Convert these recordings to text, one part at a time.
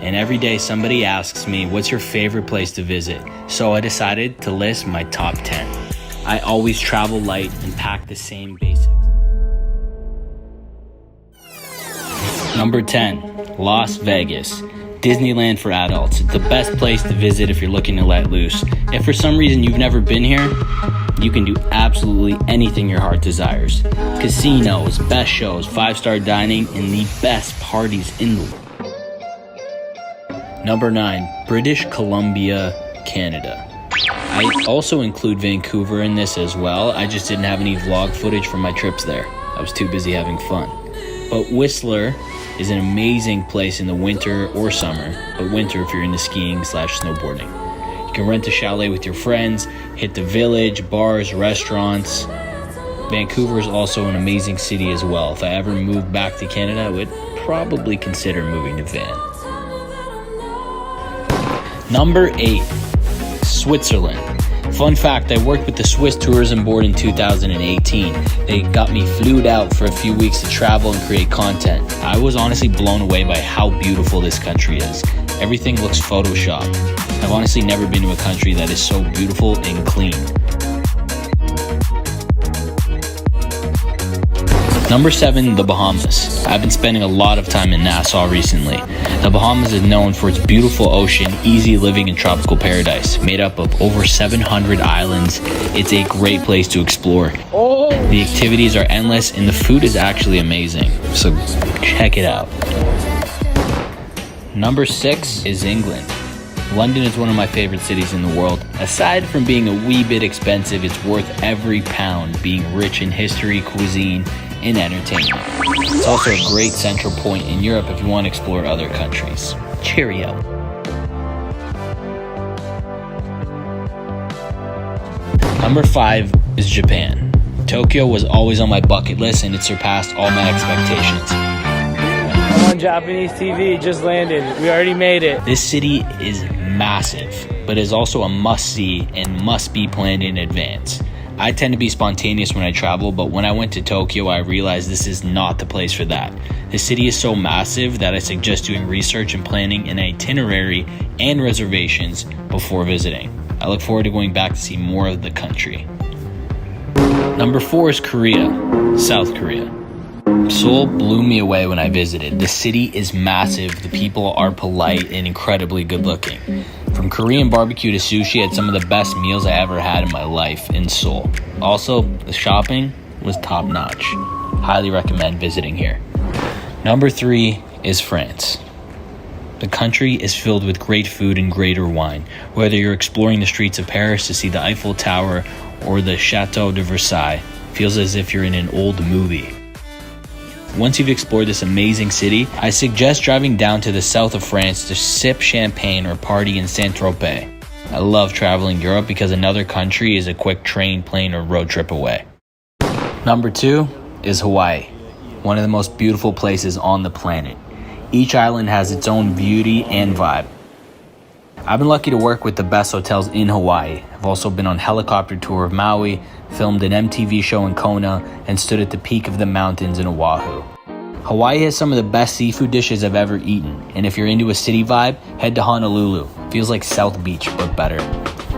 and every day somebody asks me, what's your favorite place to visit? So I decided to list my top 10. I always travel light and pack the same basics. Number 10, Las Vegas. Disneyland for adults. It's the best place to visit if you're looking to let loose. If for some reason you've never been here, you can do absolutely anything your heart desires. Casinos, best shows, 5-star dining, and the best parties in the world. Number 9, British Columbia, Canada. I also include Vancouver in this as well. I just didn't have any vlog footage from my trips there. I was too busy having fun. But Whistler is an amazing place in the winter or summer, but winter if you're into skiing/snowboarding. You can rent a chalet with your friends, hit the village, bars, restaurants. Vancouver is also an amazing city as well. If I ever moved back to Canada, I would probably consider moving to Van. Number 8, Switzerland. Fun fact, I worked with the Swiss Tourism Board in 2018. They got me flued out for a few weeks to travel and create content. I was honestly blown away by how beautiful this country is. Everything looks photoshopped. I've honestly never been to a country that is so beautiful and clean. Number 7, the Bahamas. I've been spending a lot of time in Nassau recently. The Bahamas is known for its beautiful ocean, easy living, and tropical paradise. Made up of over 700 islands, it's a great place to explore. The activities are endless and the food is actually amazing, so check it out. Number 6 is England. London is one of my favorite cities in the world. Aside from being a wee bit expensive, it's worth every pound, being rich in history, cuisine, and entertainment. It's also a great central point in Europe if you want to explore other countries. Cheerio. Number 5 is Japan. Tokyo was always on my bucket list and it surpassed all my expectations. I'm on Japanese TV, just landed. We already made it. This city is massive, but is also a must-see and must be planned in advance. I tend to be spontaneous when I travel, but when I went to Tokyo, I realized this is not the place for that. The city is so massive that I suggest doing research and planning an itinerary and reservations before visiting. I look forward to going back to see more of the country. Number 4 is Korea, South Korea. Seoul blew me away when I visited. The city is massive, the people are polite and incredibly good looking. From Korean barbecue to sushi, I had some of the best meals I ever had in my life in Seoul. Also, the shopping was top notch. Highly recommend visiting here. Number 3 is France. The country is filled with great food and greater wine. Whether you're exploring the streets of Paris to see the Eiffel Tower or the Chateau de Versailles, feels as if you're in an old movie. Once you've explored this amazing city, I suggest driving down to the south of France to sip champagne or party in Saint-Tropez. I love traveling Europe because another country is a quick train, plane, or road trip away. Number 2 is Hawaii, one of the most beautiful places on the planet. Each island has its own beauty and vibe. I've been lucky to work with the best hotels in Hawaii. I've also been on helicopter tour of Maui, filmed an MTV show in Kona, and stood at the peak of the mountains in Oahu. Hawaii has some of the best seafood dishes I've ever eaten, and if you're into a city vibe, head to Honolulu. Feels like South Beach, but better.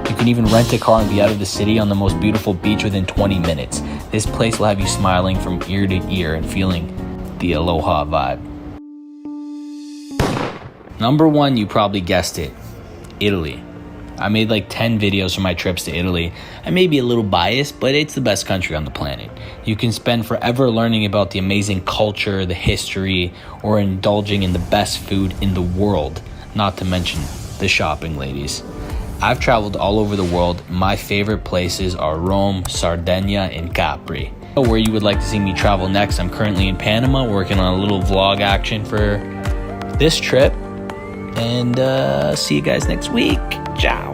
You can even rent a car and be out of the city on the most beautiful beach within 20 minutes. This place will have you smiling from ear to ear and feeling the aloha vibe. Number 1, you probably guessed it, Italy. I made like 10 videos from my trips to Italy. I may be a little biased, but it's the best country on the planet. You can spend forever learning about the amazing culture, the history, or indulging in the best food in the world, not to mention the shopping, ladies. I've traveled all over the world. My favorite places are Rome, Sardinia, and Capri. Where you would like to see me travel next, I'm currently in Panama working on a little vlog action for this trip. And see you guys next week. Ciao.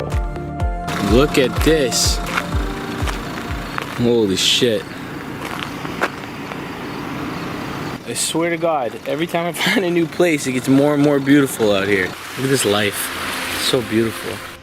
Look at this. Holy shit. I swear to God, every time I find a new place, it gets more and more beautiful out here. Look at this life. It's so beautiful.